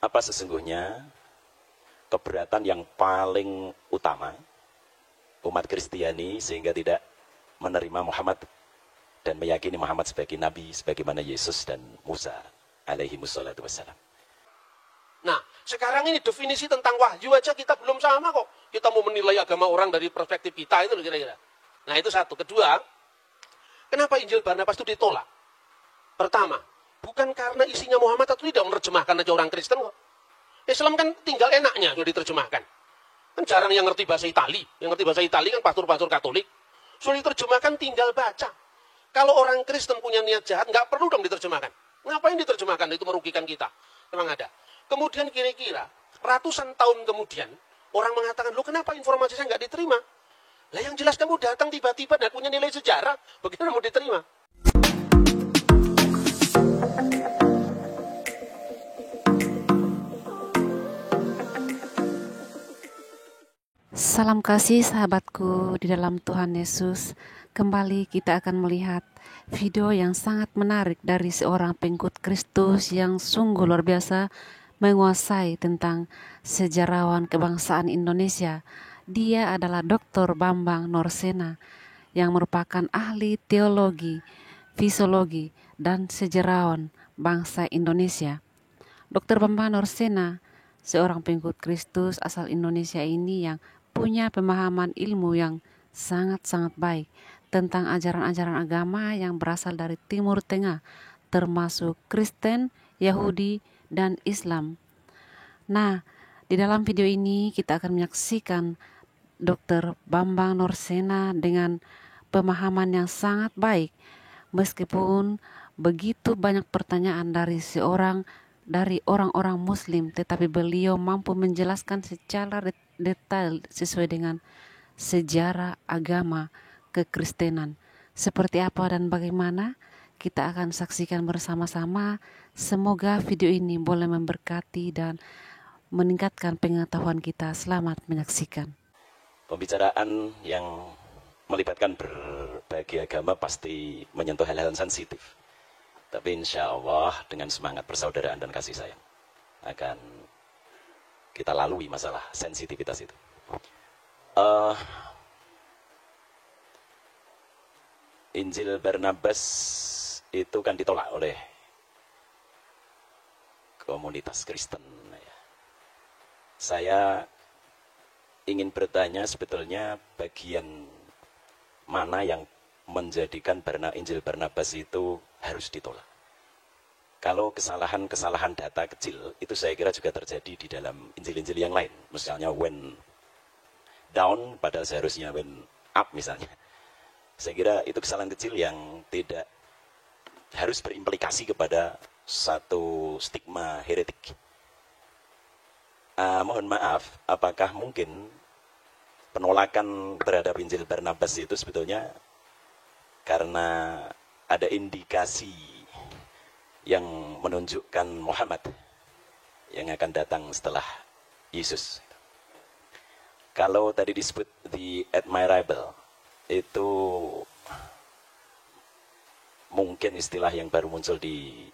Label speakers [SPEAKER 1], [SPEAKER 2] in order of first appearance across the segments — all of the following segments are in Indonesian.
[SPEAKER 1] Apa sesungguhnya keberatan yang paling utama umat Kristiani sehingga tidak menerima Muhammad dan meyakini Muhammad sebagai nabi sebagaimana Yesus dan Musa alaihi wassalatu wassalam.
[SPEAKER 2] Nah, sekarang ini definisi tentang wahyu aja kita belum sama kok. Kita mau menilai agama orang dari perspektif kita itu loh kira-kira. Nah, itu satu. Kedua, kenapa Injil Barnabas itu ditolak? Pertama, bukan karena isinya Muhammad atau tidak menerjemahkan aja orang Kristen kok. Islam kan tinggal enaknya sudah diterjemahkan. Kan jarang yang ngerti bahasa Itali. Yang ngerti bahasa Itali kan pastor-pastor Katolik. Sudah diterjemahkan tinggal baca. Kalau orang Kristen punya niat jahat, nggak perlu dong diterjemahkan. Ngapain diterjemahkan? Itu merugikan kita. Memang ada. Kemudian kira-kira ratusan tahun kemudian, orang mengatakan, loh kenapa informasi saya nggak diterima? Lah yang jelas kamu datang tiba-tiba dan punya nilai sejarah, bagaimana mau diterima?
[SPEAKER 3] Salam kasih sahabatku di dalam Tuhan Yesus. Kembali kita akan melihat video yang sangat menarik dari seorang pengikut Kristus yang sungguh luar biasa menguasai tentang sejarawan kebangsaan Indonesia. Dia adalah Dr. Bambang Norsena yang merupakan ahli teologi, fisiologi, dan sejarawan bangsa Indonesia. Dr. Bambang Norsena, seorang pengikut Kristus asal Indonesia ini yang punya pemahaman ilmu yang sangat-sangat baik tentang ajaran-ajaran agama yang berasal dari Timur Tengah, termasuk Kristen, Yahudi, dan Islam. Nah, di dalam video ini kita akan menyaksikan Dr. Bambang Norsena dengan pemahaman yang sangat baik, meskipun begitu banyak pertanyaan dari orang-orang Muslim, tetapi beliau mampu menjelaskan secara detail sesuai dengan sejarah agama kekristenan. Seperti apa dan bagaimana kita akan saksikan bersama-sama. Semoga video ini boleh memberkati dan meningkatkan pengetahuan kita. Selamat menyaksikan.
[SPEAKER 1] Pembicaraan yang melibatkan berbagai agama pasti menyentuh hal-hal sensitif. Tapi insya Allah dengan semangat persaudaraan dan kasih sayang akan kita lalui masalah sensitivitas itu. Injil Barnabas itu kan ditolak oleh komunitas Kristen. Saya ingin bertanya sebetulnya bagian mana yang menjadikan Injil Barnabas itu harus ditolak. Kalau kesalahan-kesalahan data kecil itu saya kira juga terjadi di dalam Injil-Injil yang lain. Misalnya when down padahal seharusnya when up misalnya. Saya kira itu kesalahan kecil yang tidak harus berimplikasi kepada satu stigma heretik. Mohon maaf, apakah mungkin penolakan terhadap Injil Barnabas itu sebetulnya karena ada indikasi yang menunjukkan Muhammad yang akan datang setelah Yesus. Kalau tadi disebut the admirable, itu mungkin istilah yang baru muncul di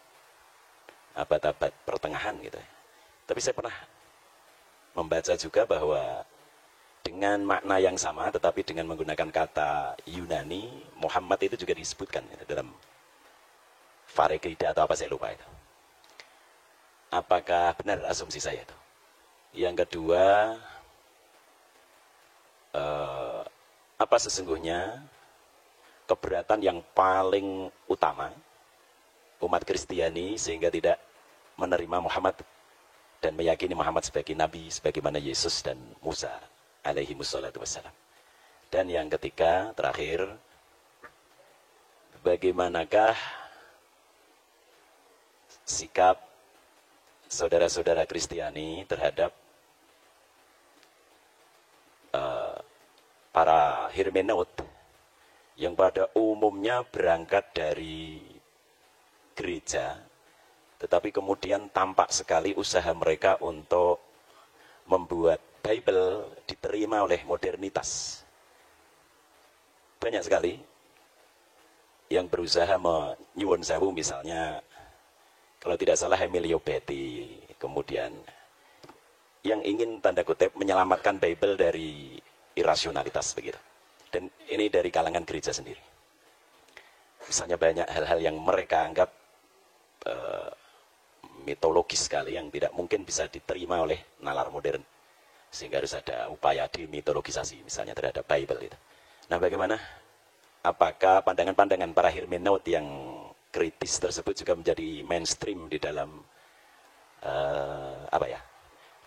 [SPEAKER 1] abad-abad pertengahan gitu. Tapi saya pernah membaca juga bahwa dengan makna yang sama tetapi dengan menggunakan kata Yunani, Muhammad itu juga disebutkan gitu, dalam Farekrida atau apa saya lupa itu. Apakah benar asumsi saya itu? Yang kedua, apa sesungguhnya keberatan yang paling utama umat Kristiani sehingga tidak menerima Muhammad dan meyakini Muhammad sebagai nabi sebagaimana Yesus dan Musa alaihi wassalatu wassalam. Dan yang ketiga, terakhir, bagaimanakah sikap saudara-saudara Kristiani terhadap para hermeneut yang pada umumnya berangkat dari gereja, tetapi kemudian tampak sekali usaha mereka untuk membuat Bible diterima oleh modernitas. Banyak sekali yang berusaha menyuwun sewu, misalnya kalau tidak salah Emilio Betti, kemudian yang ingin tanda kutip menyelamatkan Bible dari irasionalitas begitu. Dan ini dari kalangan gereja sendiri. Misalnya banyak hal-hal yang mereka anggap mitologis sekali, yang tidak mungkin bisa diterima oleh nalar modern. Sehingga harus ada upaya dimitologisasi misalnya terhadap Bible itu. Nah, bagaimana? Apakah pandangan-pandangan para hermeneut yang kritis tersebut juga menjadi mainstream di dalam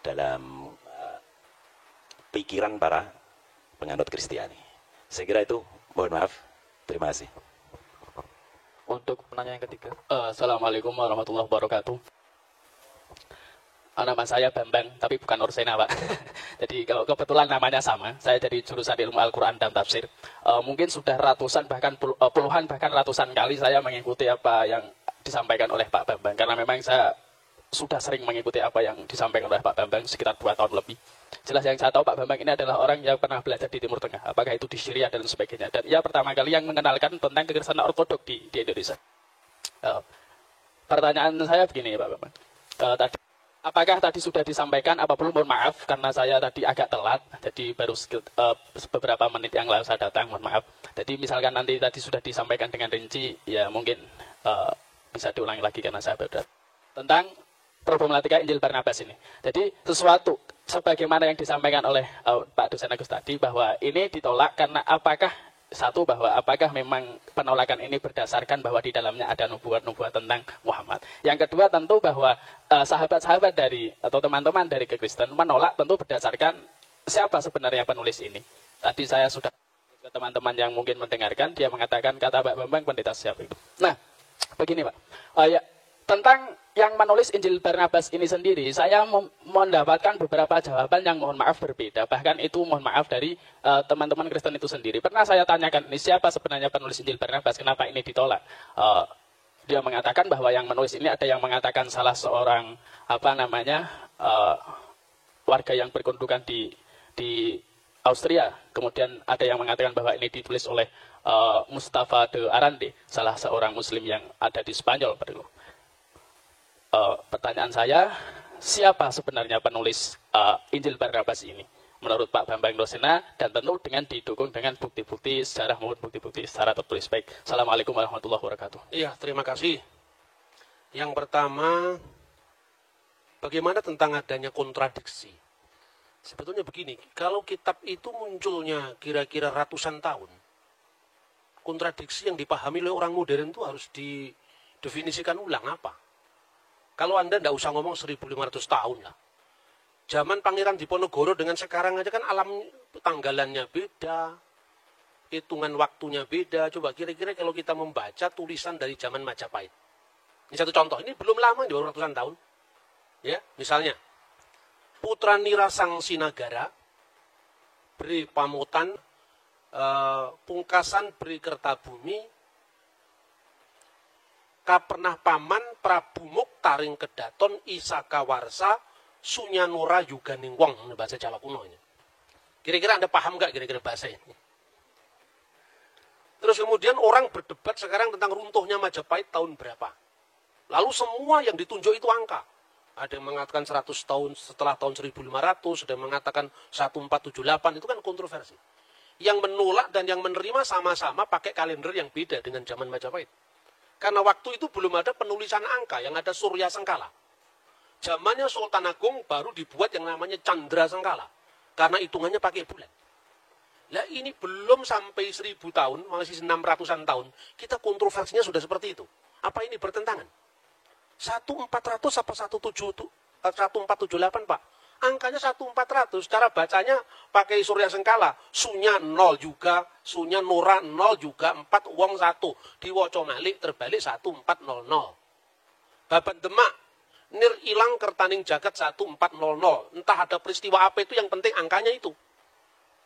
[SPEAKER 1] dalam pikiran para penganut Kristiani? Saya kira itu, mohon maaf. Terima kasih.
[SPEAKER 4] Untuk penanya yang ketiga. Assalamualaikum warahmatullahi wabarakatuh. Nama saya Bambang, tapi bukan Orsena, Pak. Jadi kalau kebetulan namanya sama, saya dari jurusan ilmu Al-Quran dan Tafsir. Mungkin sudah ratusan, bahkan puluhan, bahkan ratusan kali saya mengikuti apa yang disampaikan oleh Pak Bambang. Karena memang saya sudah sering mengikuti apa yang disampaikan oleh Pak Bambang sekitar 2 tahun lebih. Jelas yang saya tahu, Pak Bambang ini adalah orang yang pernah belajar di Timur Tengah, apakah itu di Syria dan sebagainya. Dan ia pertama kali yang mengenalkan tentang kekristenan ortodok di Indonesia. Pertanyaan saya begini, Pak Bambang. Apakah tadi sudah disampaikan, apa belum? Mohon maaf, karena saya tadi agak telat, jadi baru beberapa menit yang lalu saya datang, mohon maaf. Jadi misalkan nanti tadi sudah disampaikan dengan rinci, ya mungkin bisa diulangi lagi karena saya baru datang. Tentang problematika Injil Barnabas ini. Jadi sesuatu sebagaimana yang disampaikan oleh Pak Dosen Agus tadi, bahwa ini ditolak karena apakah memang penolakan ini berdasarkan bahwa di dalamnya ada nubuat-nubuat tentang Muhammad. Yang kedua tentu bahwa sahabat-sahabat dari atau teman-teman dari kekristen menolak tentu berdasarkan siapa sebenarnya penulis ini. Tadi saya sudah ke teman-teman yang mungkin mendengarkan, dia mengatakan kata Pak Bambang pendeta siapa itu. Nah, begini Pak. Tentang yang menulis Injil Barnabas ini sendiri, saya mendapatkan beberapa jawaban yang mohon maaf berbeda. Bahkan itu mohon maaf dari teman-teman Kristen itu sendiri. Pernah saya tanyakan, ini siapa sebenarnya penulis Injil Barnabas, kenapa ini ditolak? Dia mengatakan bahwa yang menulis ini ada yang mengatakan salah seorang warga yang berkedudukan di Austria. Kemudian ada yang mengatakan bahwa ini ditulis oleh Mustafa de Arande, salah seorang Muslim yang ada di Spanyol. Pertanyaan saya, siapa sebenarnya penulis Injil Barnabas ini? Menurut Pak Bambang Rosena, dan tentu dengan didukung dengan bukti-bukti sejarah maupun bukti-bukti secara tertulis. Baik, Assalamualaikum warahmatullahi wabarakatuh.
[SPEAKER 2] Iya, terima kasih. Yang pertama, bagaimana tentang adanya kontradiksi? Sebetulnya begini, kalau kitab itu munculnya kira-kira ratusan tahun, kontradiksi yang dipahami oleh orang modern itu harus didefinisikan ulang apa? Kalau Anda tidak usah ngomong 1500 tahun lah. Zaman Pangeran Diponegoro dengan sekarang aja kan alam tanggalannya beda, hitungan waktunya beda. Coba kira-kira kalau kita membaca tulisan dari zaman Majapahit. Ini satu contoh, ini belum lama, di ratusan tahun. Ya, misalnya, Putra Nira Sang Sinagara, beri pamutan, pungkasan beri Kertabumi, Kapernah Paman, Prabu Muktaring Kedaton, Isaka Warsa, Sunyanura Yuganing Wong, ini bahasa Jawa kuno ini. Kira-kira Anda paham nggak kira-kira bahasa ini? Terus kemudian orang berdebat sekarang tentang runtuhnya Majapahit tahun berapa. Lalu semua yang ditunjuk itu angka. Ada yang mengatakan 100 tahun setelah tahun 1500, ada yang mengatakan 1478, itu kan kontroversi. Yang menolak dan yang menerima sama-sama pakai kalender yang beda dengan zaman Majapahit. Karena waktu itu belum ada penulisan angka, yang ada Surya Sengkala. Zamannya Sultan Agung baru dibuat yang namanya Candra Sengkala. Karena hitungannya pakai bulan. Lah ini belum sampai 1000 tahun, masih 600-an tahun, kita kontroversinya sudah seperti itu. Apa ini bertentangan? 1400 apa 1478 Pak? Angkanya 1400, cara bacanya pakai Surya Sengkala. Sunya 0 juga, Sunya Nora 0 juga, 4 wong 1. Diwoco malik terbalik 1400. Baban Demak, Nir ilang kertaning jagat 1400. Entah ada peristiwa apa itu, yang penting angkanya itu.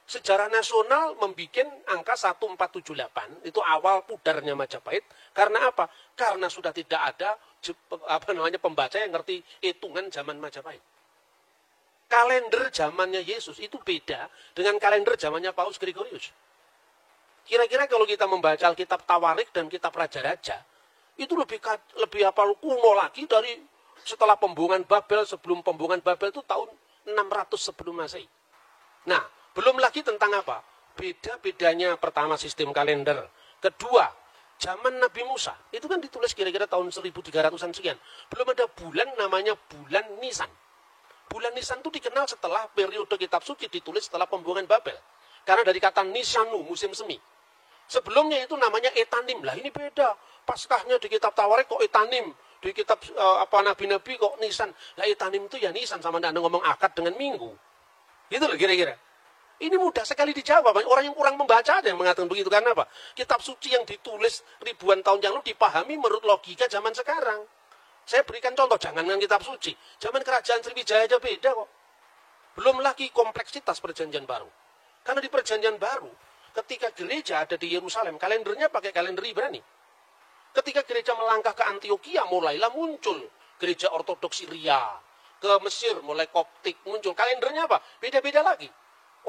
[SPEAKER 2] Sejarah nasional membuat angka 1478, itu awal pudarnya Majapahit. Karena apa? Karena sudah tidak ada pembaca yang ngerti hitungan zaman Majapahit. Kalender zamannya Yesus itu beda dengan kalender zamannya Paus Gregorius. Kira-kira kalau kita membaca Alkitab Tawarik dan kitab Raja-Raja, itu lebih kuno lagi dari setelah pembuangan Babel, sebelum pembuangan Babel itu tahun 600 sebelum Masehi. Nah, belum lagi tentang apa? Beda-bedanya pertama sistem kalender. Kedua, zaman Nabi Musa. Itu kan ditulis kira-kira tahun 1300-an sekian. Belum ada bulan namanya bulan Nisan. Bulan Nisan itu dikenal setelah periode kitab suci ditulis setelah pembuangan Babel. Karena dari kata Nisanu, musim semi. Sebelumnya itu namanya Etanim. Lah ini beda. Paskahnya di kitab Tawarik kok Etanim. Di kitab Nabi-Nabi kok Nisan. Lah Etanim itu ya Nisan, sama Anda ngomong akad dengan minggu. Gitu loh kira-kira. Ini mudah sekali dijawab. Orang yang kurang membaca ada yang mengatakan begitu. Karena apa? Kitab suci yang ditulis ribuan tahun yang lalu dipahami menurut logika zaman sekarang. Saya berikan contoh, jangan dengan kitab suci. Zaman kerajaan Sriwijaya aja beda kok. Belum lagi kompleksitas perjanjian baru. Karena di perjanjian baru, ketika gereja ada di Yerusalem, kalendernya pakai kalender Ibrani. Ketika gereja melangkah ke Antioquia, mulailah muncul gereja ortodoks Syria. Ke Mesir, mulai Koptik muncul. Kalendernya apa? Beda-beda lagi.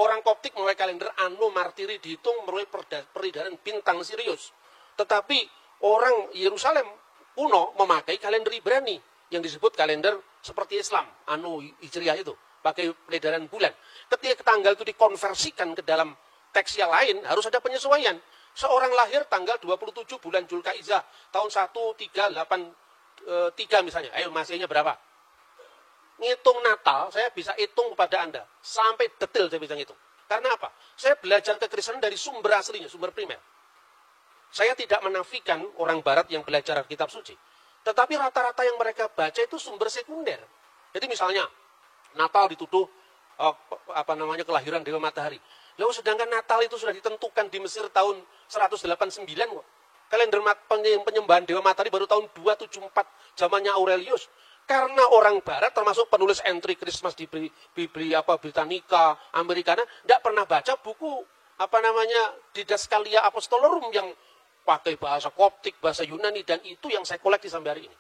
[SPEAKER 2] Orang Koptik mulai kalender Anno Martiri dihitung mulai peredaran bintang Sirius. Tetapi orang Yerusalem kuno memakai kalender Ibrani yang disebut kalender seperti Islam, Anno Hijriah itu, pakai peredaran bulan. Ketika tanggal itu dikonversikan ke dalam teks yang lain, harus ada penyesuaian. Seorang lahir tanggal 27 bulan Zulkaizah tahun 1383 misalnya. Ayo Masehnya berapa? Ngitung Natal, saya bisa hitung kepada Anda. Sampai detail saya bisa ngitung. Karena apa? Saya belajar kekristenan dari sumber aslinya, sumber primer. Saya tidak menafikan orang barat yang belajar kitab suci. Tetapi rata-rata yang mereka baca itu sumber sekunder. Jadi misalnya, Natal dituduh kelahiran Dewa Matahari. Lalu sedangkan Natal itu sudah ditentukan di Mesir tahun 189 kok. Kalender penyembahan Dewa Matahari baru tahun 274 zamannya Aurelius. Karena orang barat termasuk penulis entry Christmas di Britannica, Americana, tidak pernah baca buku Didaskalia Apostolorum yang pakai bahasa Koptik, bahasa Yunani, dan itu yang saya koleksi sampai hari ini.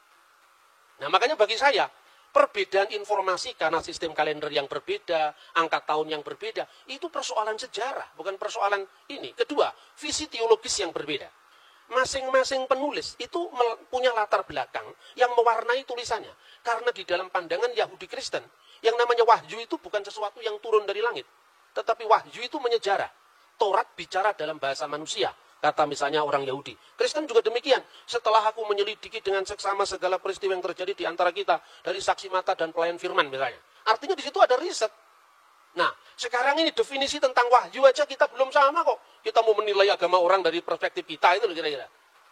[SPEAKER 2] Nah makanya bagi saya, perbedaan informasi karena sistem kalender yang berbeda, angka tahun yang berbeda, itu persoalan sejarah, bukan persoalan ini. Kedua, visi teologis yang berbeda. Masing-masing penulis itu punya latar belakang yang mewarnai tulisannya. Karena di dalam pandangan Yahudi Kristen, yang namanya wahyu itu bukan sesuatu yang turun dari langit. Tetapi wahyu itu menyejarah. Taurat bicara dalam bahasa manusia. Kata misalnya orang Yahudi. Kristen juga demikian. Setelah aku menyelidiki dengan seksama segala peristiwa yang terjadi di antara kita, dari saksi mata dan pelayan firman misalnya. Artinya di situ ada riset. Nah, sekarang ini definisi tentang wahyu aja kita belum sama kok. Kita mau menilai agama orang dari perspektif kita itu kira-kira.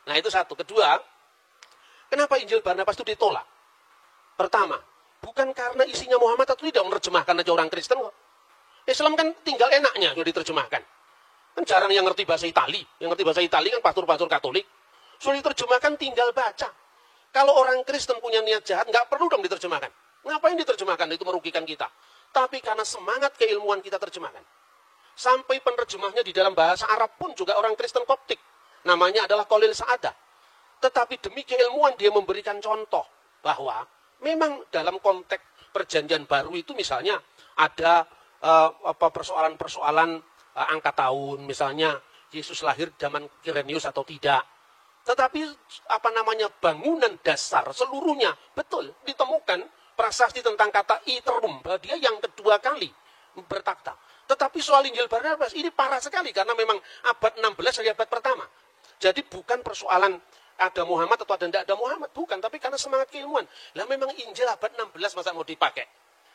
[SPEAKER 2] Nah, itu satu. Kedua, kenapa Injil Barnabas itu ditolak? Pertama, bukan karena isinya Muhammad atau tidak menerjemahkan aja orang Kristen kok. Islam kan tinggal enaknya sudah diterjemahkan. Kan jarang yang ngerti bahasa Itali. Yang ngerti bahasa Itali kan pastor-pastor Katolik. Sudah diterjemahkan tinggal baca. Kalau orang Kristen punya niat jahat, nggak perlu dong diterjemahkan. Ngapain diterjemahkan? Itu merugikan kita. Tapi karena semangat keilmuan kita terjemahkan. Sampai penerjemahnya di dalam bahasa Arab pun juga orang Kristen Koptik. Namanya adalah Khalil Sa'adah. Tetapi demi keilmuan dia memberikan contoh bahwa memang dalam konteks perjanjian baru itu misalnya ada persoalan-persoalan angka tahun, misalnya Yesus lahir zaman Kirenius atau tidak. Tetapi bangunan dasar seluruhnya betul ditemukan prasasti tentang kata iterum, bahwa dia yang kedua kali bertakhta. Tetapi soal Injil Barnabas ini parah sekali karena memang abad 16 dari abad pertama. Jadi bukan persoalan ada Muhammad atau ada tidak ada Muhammad, bukan, tapi karena semangat keilmuan. Lah memang Injil abad 16 masa mau dipakai.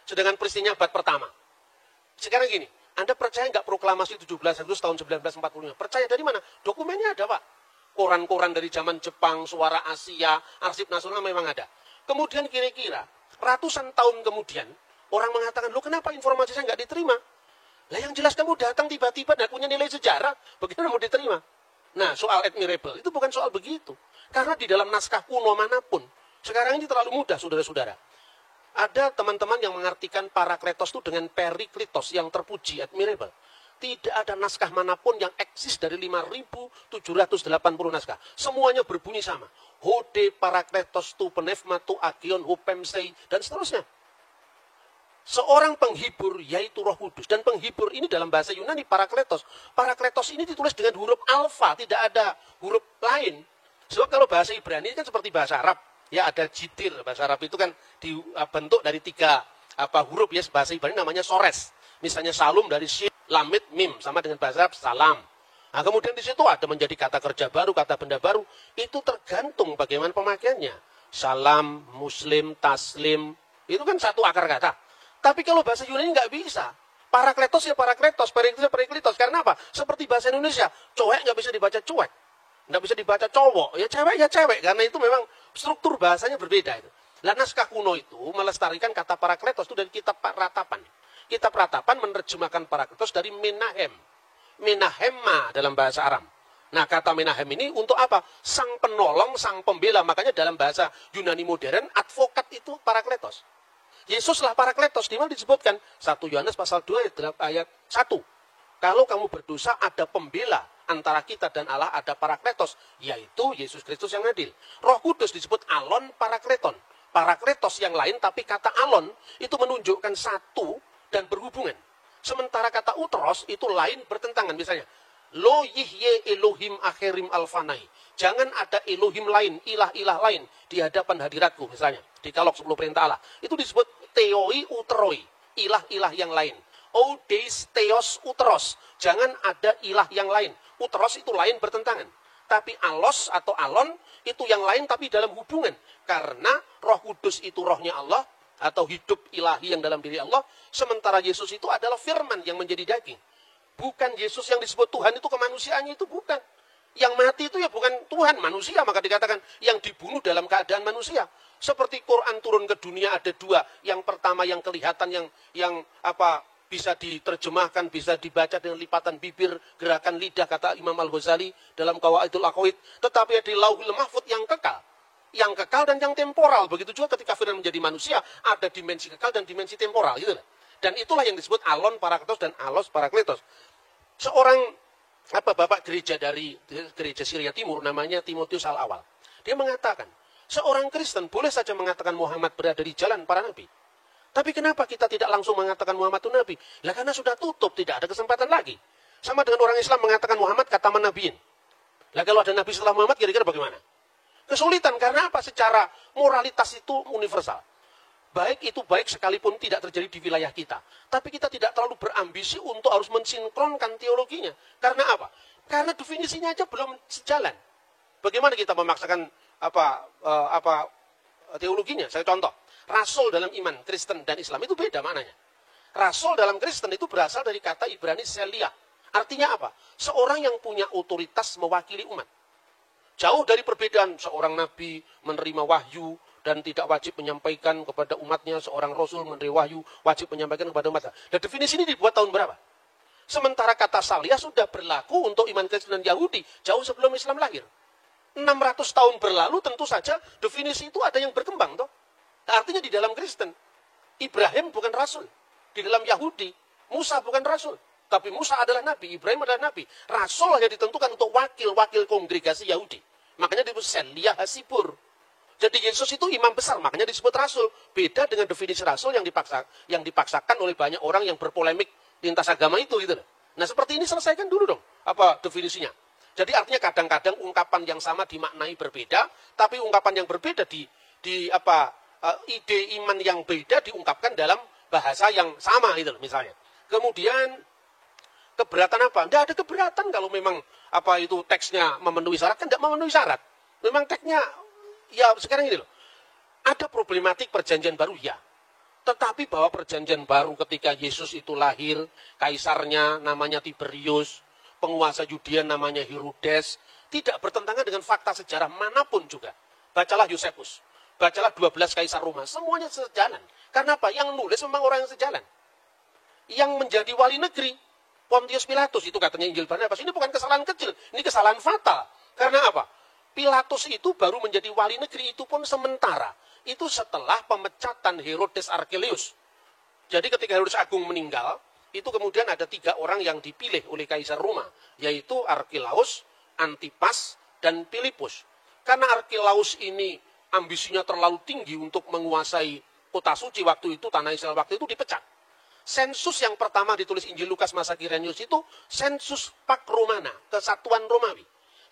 [SPEAKER 2] Sedangkan peristiwanya abad pertama. Sekarang gini, Anda percaya nggak proklamasi 17 Agustus tahun 1945? Percaya dari mana? Dokumennya ada, Pak. Koran-koran dari zaman Jepang, Suara Asia, Arsip Nasional memang ada. Kemudian kira-kira ratusan tahun kemudian, orang mengatakan, loh kenapa informasi saya nggak diterima? Lah yang jelas kamu datang tiba-tiba dan punya nilai sejarah, bagaimana mau diterima? Nah, soal admirable, itu bukan soal begitu. Karena di dalam naskah kuno manapun, sekarang ini terlalu mudah, saudara-saudara. Ada teman-teman yang mengartikan Parakletos itu dengan Periklitos yang terpuji, admirable. Tidak ada naskah manapun yang eksis dari 5.780 naskah. Semuanya berbunyi sama. Hode Parakletos tu penefma tu agion hupemsei, dan seterusnya. Seorang penghibur yaitu Roh Kudus. Dan penghibur ini dalam bahasa Yunani Parakletos. Parakletos ini ditulis dengan huruf alfa, tidak ada huruf lain. Sebab kalau bahasa Ibrani kan seperti bahasa Arab. Ya ada jitir, bahasa Arab itu kan dibentuk dari 3 huruf ya, bahasa Ibrani namanya sores. Misalnya salum dari shin, lamit, mim, sama dengan bahasa Arab salam. Nah, kemudian di situ ada menjadi kata kerja baru, kata benda baru. Itu tergantung bagaimana pemakaiannya. Salam, muslim, taslim, itu kan satu akar kata. Tapi kalau bahasa Yunani nggak bisa. Parakletos ya parakletos, periklitos ya periklitos. Karena apa? Seperti bahasa Indonesia, cowek nggak bisa dibaca cuek. Nggak bisa dibaca cowok, ya cewek. Karena itu memang struktur bahasanya berbeda. Itu. Nah, naskah kuno itu melestarikan kata parakletos itu dari kitab Ratapan. Kitab Ratapan menerjemahkan parakletos dari menahem. Menahemma dalam bahasa Aram. Nah, kata menahem ini untuk apa? Sang penolong, sang pembela. Makanya dalam bahasa Yunani modern, advokat itu parakletos. Yesuslah parakletos. Di mana disebutkan? 1 Yohanes pasal 2 ayat 1. Kalau kamu berdosa ada pembela antara kita dan Allah, ada parakletos, yaitu Yesus Kristus yang adil. Roh Kudus disebut alon parakleton. Parakletos yang lain, tapi kata alon itu menunjukkan satu dan berhubungan. Sementara kata utros itu lain bertentangan. Misalnya, lo yihye Elohim akhirim alfanai. Jangan ada Elohim lain, ilah-ilah lain di hadapan hadiratku. Misalnya, di Kalok 10 perintah Allah. Itu disebut theoi utroi, ilah-ilah yang lain. Odeis theos utros. Jangan ada ilah yang lain. Utros itu lain bertentangan. Tapi alos atau alon itu yang lain tapi dalam hubungan. Karena Roh Kudus itu rohnya Allah atau hidup ilahi yang dalam diri Allah. Sementara Yesus itu adalah firman yang menjadi daging. Bukan Yesus yang disebut Tuhan itu kemanusiaannya itu bukan. Yang mati itu ya bukan Tuhan, manusia. Maka dikatakan yang dibunuh dalam keadaan manusia. Seperti Quran turun ke dunia ada 2. Yang pertama yang kelihatan yang bisa diterjemahkan, bisa dibaca dengan lipatan bibir, gerakan lidah, kata Imam Al-Ghazali dalam Qawaidul Aqwaid. Tetapi ada Lauhul Mahfuz yang kekal. Yang kekal dan yang temporal. Begitu juga ketika firman menjadi manusia, ada dimensi kekal dan dimensi temporal. Gitu. Dan itulah yang disebut alon parakletos dan alos parakletos. Seorang bapak gereja dari gereja Syria Timur, namanya Timotius Al-Awal. Dia mengatakan, seorang Kristen boleh saja mengatakan Muhammad berada di jalan para nabi. Tapi kenapa kita tidak langsung mengatakan Muhammad itu nabi? Lah karena sudah tutup, tidak ada kesempatan lagi. Sama dengan orang Islam mengatakan Muhammad kata nabiin. Lah kalau ada nabi setelah Muhammad kira-kira bagaimana? Kesulitan karena apa? Secara moralitas itu universal. Baik itu baik sekalipun tidak terjadi di wilayah kita. Tapi kita tidak terlalu berambisi untuk harus mensinkronkan teologinya. Karena apa? Karena definisinya aja belum sejalan. Bagaimana kita memaksakan teologinya? Saya contoh. Rasul dalam iman Kristen dan Islam itu beda maknanya. Rasul dalam Kristen itu berasal dari kata Ibrani selia. Artinya apa? Seorang yang punya otoritas mewakili umat. Jauh dari perbedaan seorang nabi menerima wahyu dan tidak wajib menyampaikan kepada umatnya, seorang rasul menerima wahyu wajib menyampaikan kepada umatnya. Dan definisi ini dibuat tahun berapa? Sementara kata salia sudah berlaku untuk iman Kristen dan Yahudi jauh sebelum Islam lahir. 600 tahun berlalu tentu saja definisi itu ada yang berkembang toh. Artinya di dalam Kristen, Ibrahim bukan rasul. Di dalam Yahudi, Musa bukan rasul. Tapi Musa adalah nabi, Ibrahim adalah nabi. Rasul hanya ditentukan untuk wakil-wakil kongregasi Yahudi. Makanya disebut Selia Hasibur. Jadi Yesus itu imam besar, makanya disebut rasul. Beda dengan definisi rasul yang dipaksakan oleh banyak orang yang berpolemik lintas agama itu. Gitu. Nah seperti ini selesaikan dulu dong, apa definisinya. Jadi artinya kadang-kadang ungkapan yang sama dimaknai berbeda, tapi ungkapan yang berbeda ide iman yang beda diungkapkan dalam bahasa yang sama itu misalnya. Kemudian keberatan apa? Tidak ada keberatan kalau memang itu teksnya memenuhi syarat, kan tidak memenuhi syarat. Memang teksnya ya sekarang ini loh. Ada problematik perjanjian baru ya. Tetapi bahwa perjanjian baru ketika Yesus itu lahir, kaisarnya namanya Tiberius, penguasa Yudea namanya Herodes, tidak bertentangan dengan fakta sejarah manapun juga. Bacalah Yosefus. Bacalah 12 kaisar Roma, semuanya sejalan. Karena apa? Yang nulis memang orang yang sejalan. Yang menjadi wali negeri, Pontius Pilatus, itu katanya Injil Barnabas. Ini bukan kesalahan kecil, ini kesalahan fatal. Karena apa? Pilatus itu baru menjadi wali negeri, itu pun sementara. Itu setelah pemecatan Herodes Archelaus. Jadi ketika Herodes Agung meninggal, itu kemudian ada 3 orang yang dipilih oleh kaisar Roma, yaitu Archelaus, Antipas, dan Filipus. Karena Archelaus ini ambisinya terlalu tinggi untuk menguasai kota suci waktu itu, tanah Israel waktu itu dipecat. Sensus yang pertama ditulis Injil Lukas masa Kirenius itu sensus Pax Romana, kesatuan Romawi.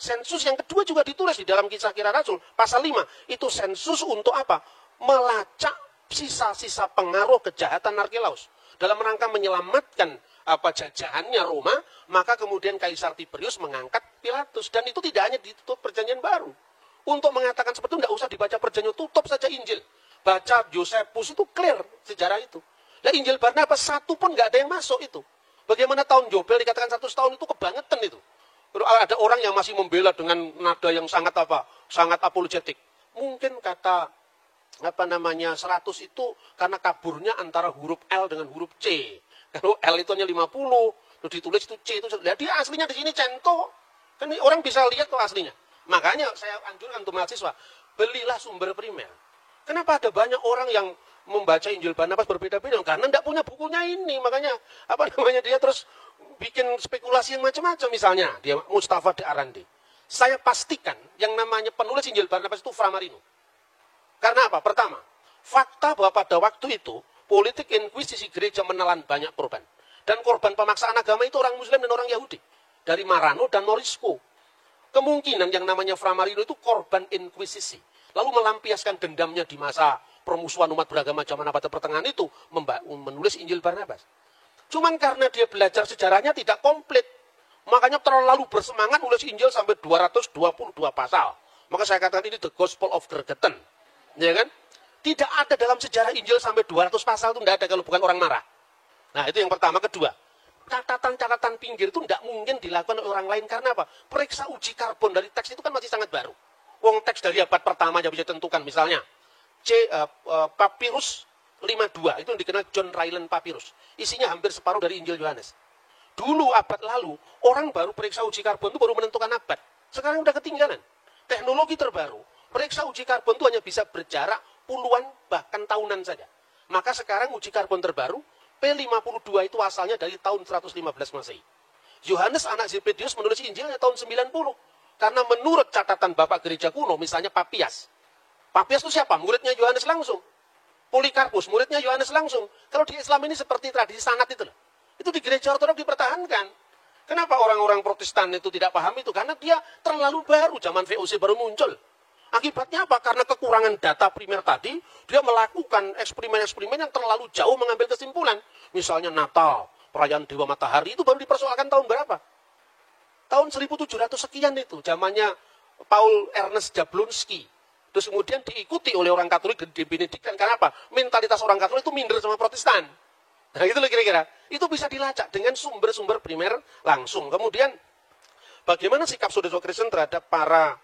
[SPEAKER 2] Sensus yang kedua juga ditulis di dalam Kisah-Kisah Rasul, pasal 5. Itu sensus untuk apa? Melacak sisa-sisa pengaruh kejahatan Arkelaus. Dalam rangka menyelamatkan jajahannya Roma, maka kemudian Kaisar Tiberius mengangkat Pilatus. Dan itu tidak hanya ditutup perjanjian baru. Untuk mengatakan seperti itu, tidak usah dibaca perjanjian, tutup saja Injil. Baca Yosefus itu clear sejarah itu. Nah, Injil Barnabas satu pun nggak ada yang masuk itu. Bagaimana tahun Yobel dikatakan 100 tahun itu kebangetan itu. Ada orang yang masih membela dengan nada yang sangat sangat apologetik. Mungkin kata 100 itu karena kaburnya antara huruf L dengan huruf C. Kalau L itu hanya 50, terus ditulis itu C itu. Dia aslinya di sini cento. Kan orang bisa lihat tuh aslinya. Makanya saya anjurkan untuk mahasiswa, belilah sumber primer. Kenapa ada banyak orang yang membaca Injil Barnabas berbeda-beda? Karena tidak punya bukunya ini. Makanya dia terus bikin spekulasi yang macam-macam. Misalnya dia Mustafa de Arandi. Saya pastikan yang namanya penulis Injil Barnabas itu Framarino. Karena apa? Pertama, fakta bahwa pada waktu itu politik inkuisisi gereja menelan banyak korban. Dan korban pemaksaan agama itu orang Muslim dan orang Yahudi. Dari Marano dan Morisco. Kemungkinan yang namanya Framarino itu korban inkuisisi. Lalu melampiaskan dendamnya di masa permusuhan umat beragama zaman abad pertengahan itu menulis Injil Barnabas. Cuman karena dia belajar sejarahnya tidak komplit. Makanya terlalu bersemangat nulis Injil sampai 222 pasal. Maka saya katakan ini the Gospel of Gregetan. Ya kan? Tidak ada dalam sejarah Injil sampai 200 pasal itu tidak ada kalau bukan orang marah. Nah itu yang pertama. Kedua, catatan-catatan pinggir itu tidak mungkin dilakukan oleh orang lain. Karena apa? Periksa uji karbon dari teks itu kan masih sangat baru. Wong teks dari abad pertama aja bisa ditentukan. Misalnya, Papyrus 52, itu yang dikenal John Ryland Papyrus. Isinya hampir separuh dari Injil Yohanes. Dulu abad lalu, orang baru periksa uji karbon itu baru menentukan abad. Sekarang udah ketinggalan. Teknologi terbaru, periksa uji karbon itu hanya bisa berjarak puluhan bahkan tahunan saja. Maka sekarang uji karbon terbaru, P52 itu asalnya dari tahun 115 Masehi. Yohanes anak Zebedius menulis Injilnya tahun 90. Karena menurut catatan Bapak Gereja kuno, misalnya Papias. Papias itu siapa? Muridnya Yohanes langsung. Polikarpus, muridnya Yohanes langsung. Kalau di Islam ini seperti tradisi sanat itu loh. Itu di gereja ortodoks dipertahankan. Kenapa orang-orang Protestan itu tidak paham itu? Karena dia terlalu baru, zaman VOC baru muncul. Akibatnya apa? Karena kekurangan data primer tadi, dia melakukan eksperimen-eksperimen yang terlalu jauh mengambil kesimpulan. Misalnya Natal, perayaan Dewa Matahari, itu baru dipersoalkan tahun berapa? Tahun 1700 sekian itu, zamannya Paul Ernest Jablonski. Terus kemudian diikuti oleh orang Katolik di Benediktan. Kenapa? Mentalitas orang Katolik itu minder sama Protestan. Nah itu kira-kira. Itu bisa dilacak dengan sumber-sumber primer langsung. Kemudian bagaimana sikap saudara Kristen terhadap para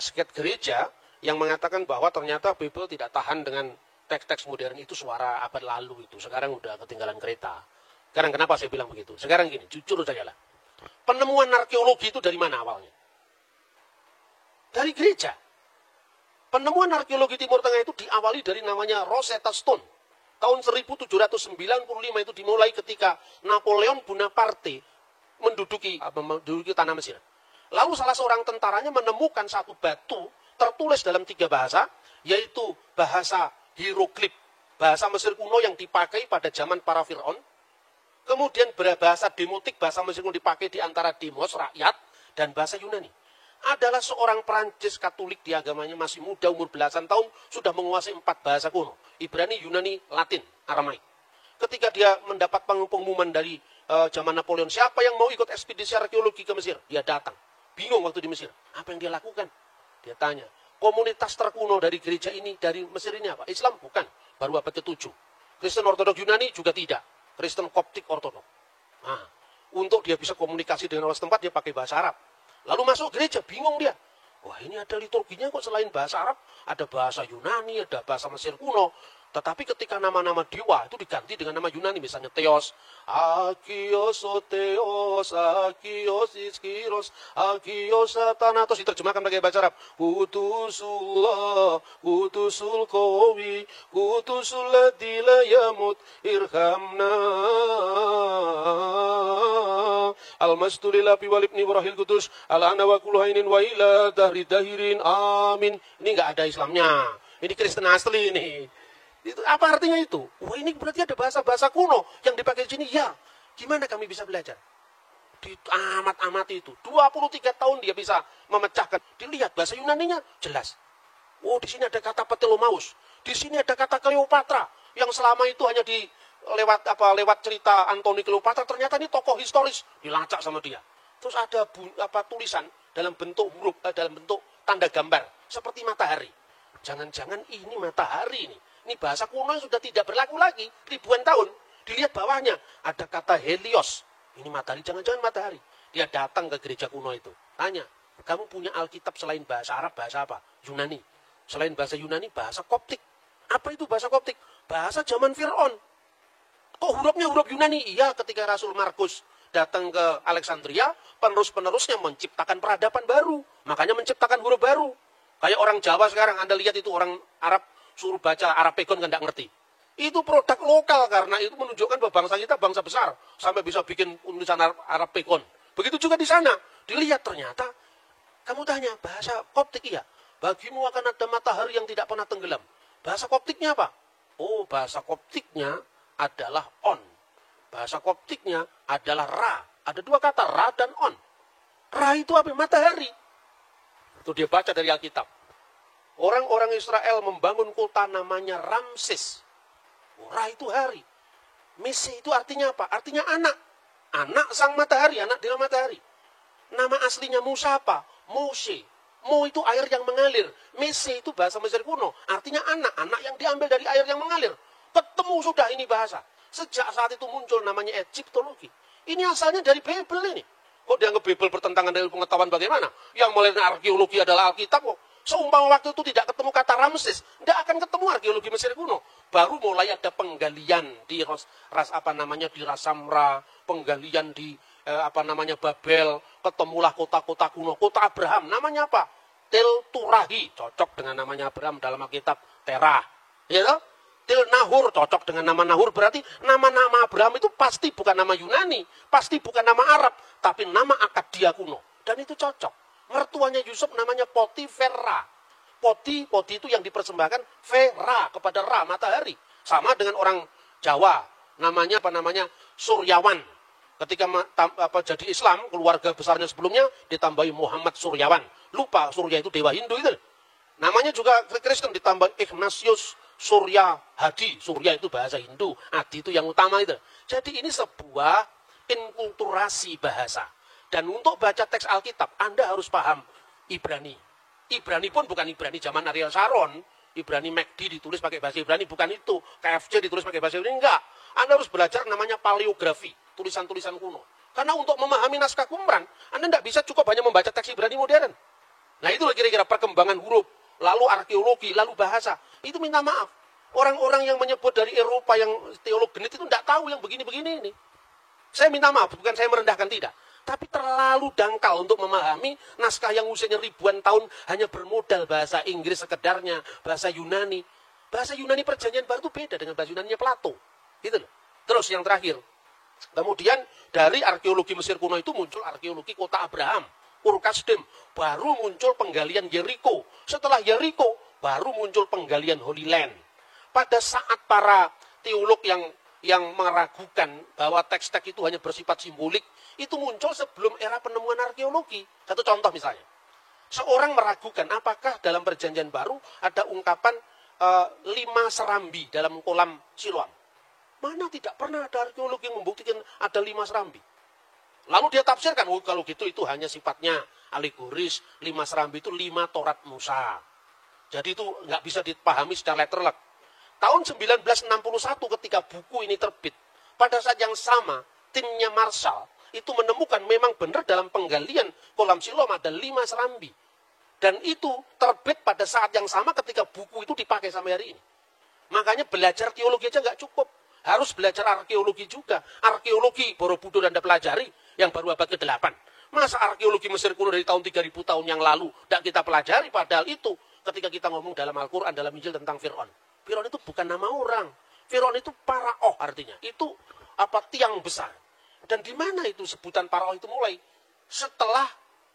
[SPEAKER 2] seket gereja yang mengatakan bahwa ternyata Bible tidak tahan dengan teks-teks modern itu suara abad lalu itu. Sekarang udah ketinggalan kereta. Sekarang kenapa saya bilang begitu? Sekarang gini, jujur saja lah. Penemuan arkeologi itu dari mana awalnya? Dari gereja. Penemuan arkeologi Timur Tengah itu diawali dari namanya Rosetta Stone. Tahun 1795 itu dimulai ketika Napoleon Bonaparte menduduki tanah Mesir. Lalu salah seorang tentaranya menemukan satu batu tertulis dalam 3 bahasa, yaitu bahasa hieroglif, bahasa Mesir kuno yang dipakai pada zaman para Fir'aun. Kemudian berbahasa demotik, bahasa Mesir kuno dipakai di antara demos, rakyat, dan bahasa Yunani. Adalah seorang Prancis Katolik di agamanya masih muda, umur belasan tahun, sudah menguasai 4 bahasa kuno. Ibrani, Yunani, Latin, Aramaik. Ketika dia mendapat pengumuman dari zaman Napoleon, siapa yang mau ikut ekspedisi arkeologi ke Mesir? Dia datang. Bingung waktu di Mesir. Apa yang dia lakukan? Dia tanya, komunitas terkuno dari gereja ini, dari Mesir ini apa? Islam? Bukan. Baru abad ke-7. Kristen Ortodoks Yunani juga tidak. Kristen Koptik Ortodok. Nah, untuk dia bisa komunikasi dengan orang setempat, dia pakai bahasa Arab. Lalu masuk gereja, bingung dia. Wah, ini ada liturginya kok selain bahasa Arab, ada bahasa Yunani, ada bahasa Mesir kuno. Tetapi ketika nama-nama dewa itu diganti dengan nama Yunani, misalnya Theos, Akios, Theos, Akios, Iskiros, Akios, Thanatos, diterjemahkan pakai bahasa Arab. Kutusullah, Kutusul Qawi, Kutusul Ladzi la yamut, irhamna. Al-Masturil Api Walibni Warahil Kudus, Al-Ana wa Kulhainin wa ila dahri dahirin, amin. Ini enggak ada Islamnya. Ini Kristen asli ini. Itu apa artinya itu? Wah, ini berarti ada bahasa-bahasa kuno yang dipakai di sini. Ya, gimana kami bisa belajar? Di amat-amati itu. 23 tahun dia bisa memecahkan. Dilihat bahasa Yunaninya jelas. Oh, di sini ada kata Ptolomaus. Di sini ada kata Cleopatra yang selama itu hanya lewat cerita Antoni Cleopatra, ternyata ini tokoh historis, dilacak sama dia. Terus ada tulisan dalam bentuk huruf, dalam bentuk tanda gambar seperti matahari. Jangan-jangan ini matahari ini. Ini bahasa kuno yang sudah tidak berlaku lagi ribuan tahun. Dilihat bawahnya ada kata Helios. Ini matahari, jangan-jangan matahari. Dia datang ke gereja kuno itu. Tanya, kamu punya Alkitab selain bahasa Arab, bahasa apa? Yunani. Selain bahasa Yunani, bahasa Koptik. Apa itu bahasa Koptik? Bahasa zaman Fir'aun. Kok hurufnya huruf Yunani? Iya, ketika Rasul Markus datang ke Alexandria, penerus-penerusnya menciptakan peradaban baru. Makanya menciptakan huruf baru. Kayak orang Jawa sekarang, Anda lihat itu orang Arab, suruh baca Arab Pegon kan tidak ngerti. Itu produk lokal karena itu menunjukkan bahwa bangsa kita bangsa besar. Sampai bisa bikin tulisan Arab Pegon. Begitu juga di sana. Dilihat ternyata, kamu tanya, bahasa Koptik iya. Bagimu akan ada matahari yang tidak pernah tenggelam. Bahasa Koptiknya apa? Oh, bahasa Koptiknya adalah on. Bahasa Koptiknya adalah ra. Ada dua kata, ra dan on. Ra itu apa? Matahari. Itu dia baca dari Alkitab. Orang-orang Israel membangun kota namanya Ramses. Ra itu hari. Mese itu artinya apa? Artinya anak. Anak sang matahari, anak dari matahari. Nama aslinya Musa apa? Mose. Mo itu air yang mengalir. Mese itu bahasa Mesir kuno. Artinya anak. Anak yang diambil dari air yang mengalir. Ketemu sudah ini bahasa. Sejak saat itu muncul namanya Egyptologi. Ini asalnya dari Bible ini. Kok dianggap Bible bertentangan dengan pengetahuan bagaimana? Yang mulai arkeologi adalah Alkitab kok. Seumpama waktu itu tidak ketemu kata Ramses, tidak akan ketemu arkeologi Mesir kuno. Baru mulai ada penggalian di di Rasamra, penggalian di Babel, ketemulah kota-kota kuno, kota Abraham. Namanya apa? Tel Turahi, cocok dengan namanya Abraham dalam Alkitab Terah. Ya toh? Tel Nahur, cocok dengan nama Nahur, berarti nama-nama Abraham itu pasti bukan nama Yunani, pasti bukan nama Arab, tapi nama Akadia kuno. Dan itu cocok. Mertuanya Yusuf namanya Potifera. Poti itu yang dipersembahkan Vera kepada Ra, matahari. Sama dengan orang Jawa, namanya Suryawan. Ketika jadi Islam, keluarga besarnya sebelumnya ditambahi Muhammad Suryawan. Lupa Surya itu dewa Hindu itu. Namanya juga Kristen ditambah Ignatius Surya Hadi. Surya itu bahasa Hindu, Hadi itu yang utama itu. Jadi ini sebuah inkulturasi bahasa. Dan untuk baca teks Alkitab, Anda harus paham Ibrani. Ibrani pun bukan Ibrani zaman Ariel Sharon. Ibrani MacD ditulis pakai bahasa Ibrani, bukan itu. KFC ditulis pakai bahasa Ibrani, enggak. Anda harus belajar namanya paleografi, tulisan-tulisan kuno. Karena untuk memahami naskah Qumran, Anda tidak bisa cukup hanya membaca teks Ibrani modern. Nah itulah kira-kira perkembangan huruf, lalu arkeologi, lalu bahasa. Itu minta maaf. Orang-orang yang menyebut dari Eropa yang teolog genit itu tidak tahu yang begini-begini ini. Saya minta maaf, bukan saya merendahkan, tidak. Tapi terlalu dangkal untuk memahami naskah yang usianya ribuan tahun hanya bermodal bahasa Inggris sekedarnya, bahasa Yunani. Bahasa Yunani perjanjian baru itu beda dengan bahasa Yunani Plato. Gitu loh. Terus yang terakhir. Kemudian dari arkeologi Mesir kuno itu muncul arkeologi kota Abraham, Ur Kasdim. Baru muncul penggalian Yeriko. Setelah Yeriko, baru muncul penggalian Holy Land. Pada saat para teolog yang meragukan bahwa teks-teks itu hanya bersifat simbolik, itu muncul sebelum era penemuan arkeologi. Satu contoh misalnya. Seorang meragukan apakah dalam perjanjian baru ada ungkapan 5 serambi dalam kolam Siloam. Mana tidak pernah ada arkeologi yang membuktikan ada 5 serambi. Lalu dia tafsirkan, oh kalau gitu itu hanya sifatnya alegoris, 5 serambi itu 5 Taurat Musa. Jadi itu nggak bisa dipahami secara literal. Tahun 1961 ketika buku ini terbit, pada saat yang sama timnya Marshall itu menemukan memang benar dalam penggalian kolam Siloam ada 5 serambi. Dan itu terbit pada saat yang sama ketika buku itu dipakai sampai hari ini. Makanya belajar teologi aja nggak cukup. Harus belajar arkeologi juga. Arkeologi Borobudur Anda pelajari yang baru abad ke-8. Masa arkeologi Mesir kuno dari tahun 3000 tahun yang lalu tidak kita pelajari, padahal itu ketika kita ngomong dalam Al-Quran, dalam Injil tentang Fir'aun. Fir'aun itu bukan nama orang. Fir'aun itu paraoh artinya. Itu tiang besar. Dan di mana itu sebutan paraoh itu mulai? Setelah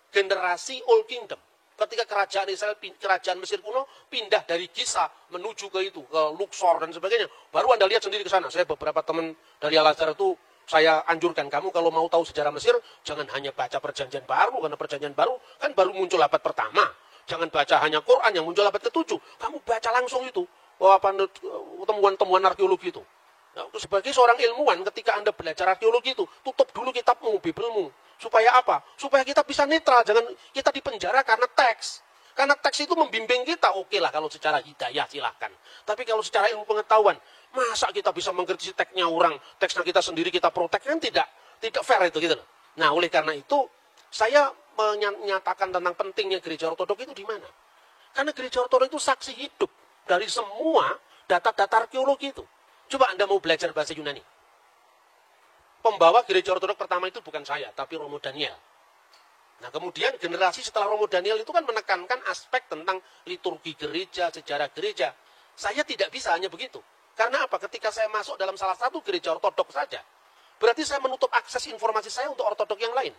[SPEAKER 2] generasi Old Kingdom. Ketika kerajaan Israel, kerajaan Mesir kuno pindah dari Giza menuju ke Luxor dan sebagainya. Baru Anda lihat sendiri ke sana. Saya beberapa teman dari Al-Azhar itu saya anjurkan kamu kalau mau tahu sejarah Mesir, jangan hanya baca perjanjian baru, karena perjanjian baru kan baru muncul abad pertama. Jangan baca hanya Quran yang muncul abad ke-7. Kamu baca langsung itu, temuan-temuan arkeologi itu. Nah, sebagai seorang ilmuwan, ketika Anda belajar arkeologi itu, tutup dulu kitabmu, Bibelmu. Supaya apa? Supaya kita bisa netral, jangan kita dipenjara karena teks. Karena teks itu membimbing kita, oke lah kalau secara hidayah silahkan. Tapi kalau secara ilmu pengetahuan, masa kita bisa mengkritisi teksnya orang, teksnya kita sendiri kita protek, kan tidak fair itu gitu loh. Nah, oleh karena itu, saya menyatakan tentang pentingnya gereja ortodok itu di mana? Karena gereja ortodok itu saksi hidup dari semua data-data arkeologi itu. Coba Anda mau belajar bahasa Yunani. Pembawa gereja ortodok pertama itu bukan saya, tapi Romo Daniel. Nah, kemudian generasi setelah Romo Daniel itu kan menekankan aspek tentang liturgi gereja, sejarah gereja. Saya tidak bisa hanya begitu. Karena apa? Ketika saya masuk dalam salah satu gereja ortodok saja, berarti saya menutup akses informasi saya untuk ortodok yang lain.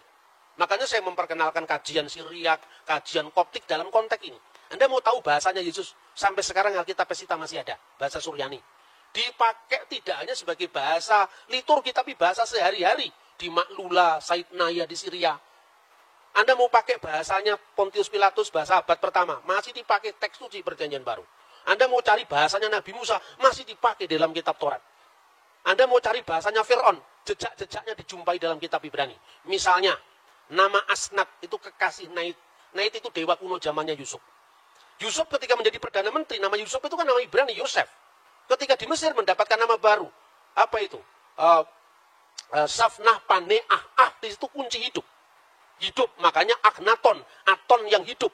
[SPEAKER 2] Makanya saya memperkenalkan kajian Syriak, kajian Koptik dalam konteks ini. Anda mau tahu bahasanya Yesus? Sampai sekarang Alkitab Pesita masih ada, bahasa Suryani. Dipakai tidak hanya sebagai bahasa liturgi, tapi bahasa sehari-hari. Di Maklula, Saidnaya di Syria. Anda mau pakai bahasanya Pontius Pilatus, bahasa abad pertama, masih dipakai teks suci perjanjian baru. Anda mau cari bahasanya Nabi Musa, masih dipakai dalam kitab Taurat. Anda mau cari bahasanya Fir'aun, jejak-jejaknya dijumpai dalam kitab Ibrani. Misalnya, nama Asnat, itu kekasih Nait. Nait itu dewa kuno zamannya Yusuf. Yusuf ketika menjadi Perdana Menteri, nama Yusuf itu kan nama Ibrani, Yosef. Ketika di Mesir mendapatkan nama baru. Apa itu? Safnah Paneah. Di situ kunci hidup. Hidup, makanya Akhenaton. Aton yang hidup.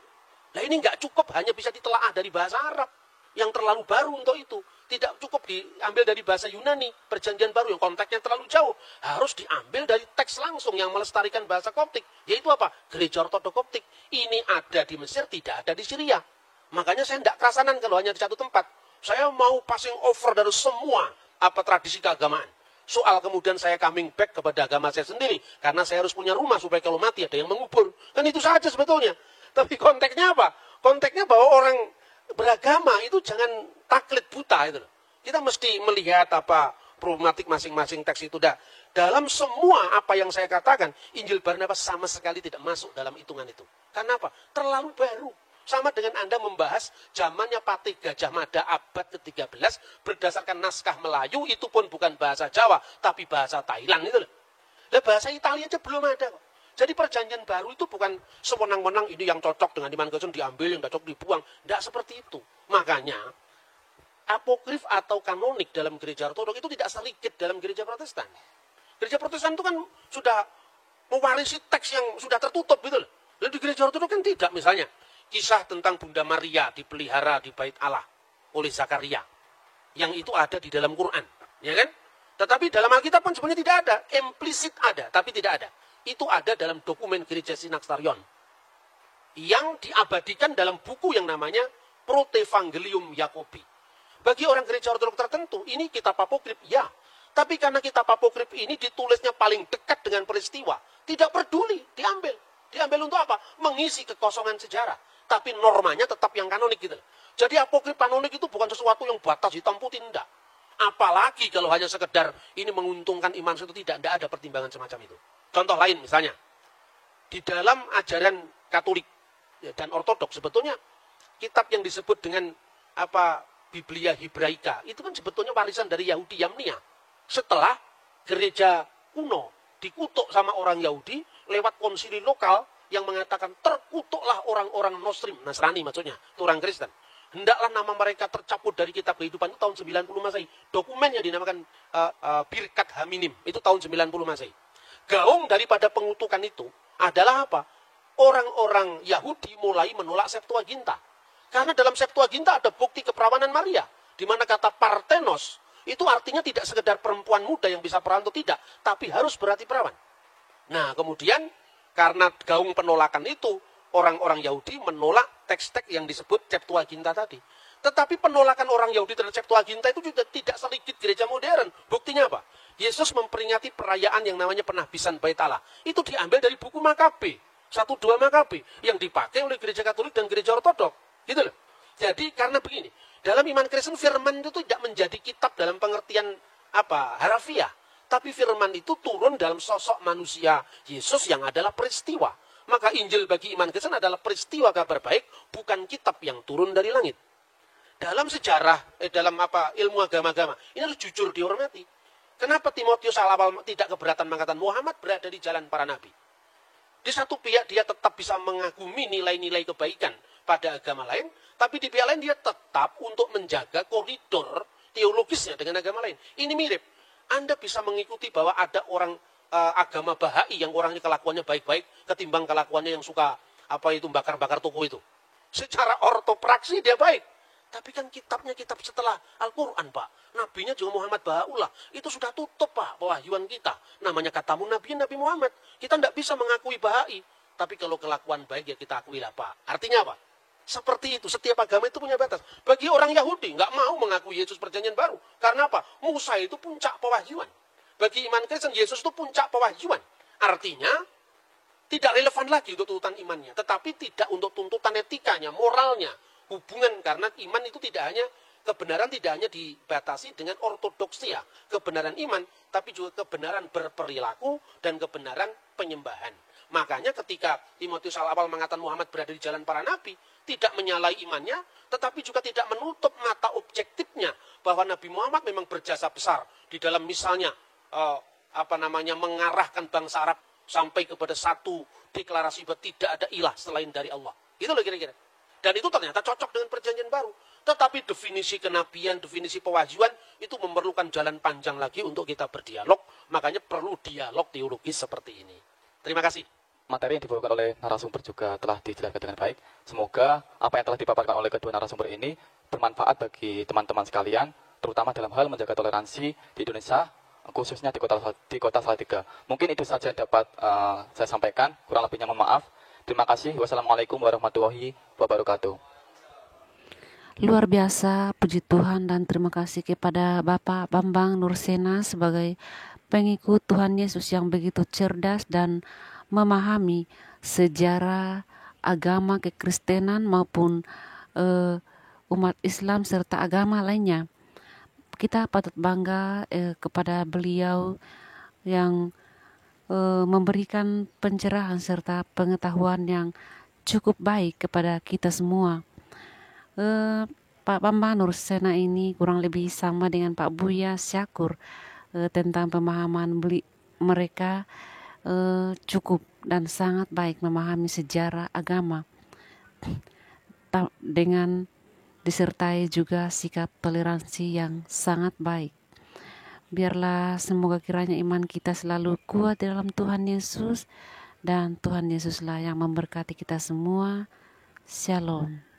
[SPEAKER 2] Nah ini nggak cukup hanya bisa ditelaah dari bahasa Arab. Yang terlalu baru untuk itu. Tidak cukup diambil dari bahasa Yunani. Perjanjian baru yang konteksnya terlalu jauh. Harus diambil dari teks langsung yang melestarikan bahasa Koptik. Yaitu apa? Gereja Ortodok Koptik. Ini ada di Mesir, tidak ada di Syria. Makanya saya tidak kerasanan kalau hanya di satu tempat. Saya mau passing over dari semua tradisi keagamaan. Soal kemudian saya coming back kepada agama saya sendiri. Karena saya harus punya rumah supaya kalau mati ada yang mengubur. Kan itu saja sebetulnya. Tapi konteksnya apa? Konteksnya bahwa orang beragama itu jangan taklid buta. Itu. Kita mesti melihat problematik masing-masing teks itu. Dalam semua apa yang saya katakan, Injil Barnabas sama sekali tidak masuk dalam hitungan itu. Karena apa? Terlalu baru. Sama dengan Anda membahas zamannya Patih Gajah Mada abad ke-13 berdasarkan naskah Melayu, itu pun bukan bahasa Jawa, tapi bahasa Thailand itu loh. Nah, bahasa Italia aja belum ada kok. Jadi perjanjian baru itu bukan sewenang-wenang ini yang cocok dengan iman Kristen diambil, yang cocok dibuang. Tidak seperti itu. Makanya, apokrif atau kanonik dalam gereja ortodok itu tidak sedikit dalam gereja Protestan. Gereja Protestan itu kan sudah mewarisi teks yang sudah tertutup gitu loh. Lalu di gereja ortodok kan tidak, misalnya. Kisah tentang Bunda Maria dipelihara di bait Allah oleh Zakaria. Yang itu ada di dalam Quran. Ya kan? Tetapi dalam Alkitab pun sebenarnya tidak ada. Implisit ada, tapi tidak ada. Itu ada dalam dokumen gereja Synaxarion. Yang diabadikan dalam buku yang namanya Protevangelium Yakobi. Bagi orang gereja ortodok tertentu, ini kitab apokrif, ya. Tapi karena kitab apokrif ini ditulisnya paling dekat dengan peristiwa, tidak peduli, diambil. Diambil untuk apa? Mengisi kekosongan sejarah. Tapi normanya tetap yang kanonik gitu. Jadi apokrif kanonik itu bukan sesuatu yang batas hitam putih, tidak. Apalagi kalau hanya sekedar ini menguntungkan iman itu, tidak ada pertimbangan semacam itu. Contoh lain misalnya, di dalam ajaran Katolik dan Ortodok sebetulnya kitab yang disebut dengan Biblia Hebraika itu kan sebetulnya warisan dari Yahudi Yamnia. Setelah gereja kuno dikutuk sama orang Yahudi lewat konsili lokal yang mengatakan terkutuklah orang-orang Nasrani maksudnya, orang Kristen. Hendaklah nama mereka tercabut dari kitab kehidupan itu tahun 90 Masehi. Dokumennya dinamakan Birkat Haminim, itu tahun 90 Masehi. Gaung daripada pengutukan itu adalah apa? Orang-orang Yahudi mulai menolak Septuaginta. Karena dalam Septuaginta ada bukti keperawanan Maria, di mana kata Parthenos itu artinya tidak sekedar perempuan muda yang bisa perantau, tidak, tapi harus berarti perawan. Nah, kemudian karena gaung penolakan itu, orang-orang Yahudi menolak teks-teks yang disebut Septuaginta tadi. Tetapi penolakan orang Yahudi terhadap Septuaginta itu juga tidak sedikit gereja modern. Buktinya apa? Yesus memperingati perayaan yang namanya penahbisan Bait Allah. Itu diambil dari buku Makabe, 1-2 Makabe, yang dipakai oleh gereja Katolik dan gereja Ortodok. Gitu loh. Jadi karena begini, dalam iman Kristen firman itu tidak menjadi kitab dalam pengertian harafiah. Tapi firman itu turun dalam sosok manusia Yesus yang adalah peristiwa. Maka Injil bagi iman Kristen adalah peristiwa kabar baik, bukan kitab yang turun dari langit. Dalam sejarah, dalam ilmu agama-agama, ini harus jujur dihormati. Kenapa Timotius awal tidak keberatan mengatakan Muhammad berada di jalan para nabi? Di satu pihak dia tetap bisa mengagumi nilai-nilai kebaikan pada agama lain, tapi di pihak lain dia tetap untuk menjaga koridor teologisnya dengan agama lain. Ini mirip. Anda bisa mengikuti bahwa ada orang agama Bahai yang orangnya kelakuannya baik-baik ketimbang kelakuannya yang suka bakar-bakar toko itu. Secara ortopraksi dia baik. Tapi kan kitabnya kitab setelah Al-Quran, Pak. Nabinya juga Muhammad Baha'ullah. Itu sudah tutup, Pak, pewahyuan kita. Namanya katamu Nabi Muhammad. Kita tidak bisa mengakui Bahai. Tapi kalau kelakuan baik ya kita akuilah, Pak. Artinya apa? Seperti itu, setiap agama itu punya batas. Bagi orang Yahudi, nggak mau mengakui Yesus perjanjian baru. Karena apa? Musa itu puncak pewahyuan. Bagi iman Kristen, Yesus itu puncak pewahyuan. Artinya, tidak relevan lagi untuk tuntutan imannya. Tetapi tidak untuk tuntutan etikanya, moralnya. Hubungan, karena iman itu kebenaran tidak hanya dibatasi dengan ortodoksia, kebenaran iman, tapi juga kebenaran berperilaku dan kebenaran penyembahan. Makanya ketika Timotius awal mengatakan Muhammad berada di jalan para nabi, tidak menyalahi imannya, tetapi juga tidak menutup mata objektifnya bahwa Nabi Muhammad memang berjasa besar di dalam misalnya mengarahkan bangsa Arab sampai kepada satu deklarasi bahwa tidak ada ilah selain dari Allah. Itu loh kira-kira. Dan itu ternyata cocok dengan perjanjian baru. Tetapi definisi kenabian, definisi pewahyuan itu memerlukan jalan panjang lagi untuk kita berdialog. Makanya perlu dialog teologis seperti ini. Terima kasih.
[SPEAKER 5] Materi yang dibawakan oleh narasumber juga telah dijelaskan dengan baik. Semoga apa yang telah dipaparkan oleh kedua narasumber ini bermanfaat bagi teman-teman sekalian, terutama dalam hal menjaga toleransi di Indonesia, khususnya di kota Salatiga. Mungkin itu saja yang dapat saya sampaikan. Kurang lebihnya mohon maaf. Terima kasih. Wassalamualaikum warahmatullahi wabarakatuh.
[SPEAKER 3] Luar biasa, puji Tuhan dan terima kasih kepada Bapak Bambang Nursena sebagai pengikut Tuhan Yesus yang begitu cerdas dan memahami sejarah agama kekristenan maupun umat Islam serta agama lainnya. Kita patut bangga kepada beliau yang memberikan pencerahan serta pengetahuan yang cukup baik kepada kita semua. Pak Bambang Nursena ini kurang lebih sama dengan Pak Buya Syakur tentang pemahaman mereka cukup dan sangat baik memahami sejarah agama dengan disertai juga sikap toleransi yang sangat baik. Biarlah semoga kiranya iman kita selalu kuat di dalam Tuhan Yesus, dan Tuhan Yesuslah yang memberkati kita semua. Shalom.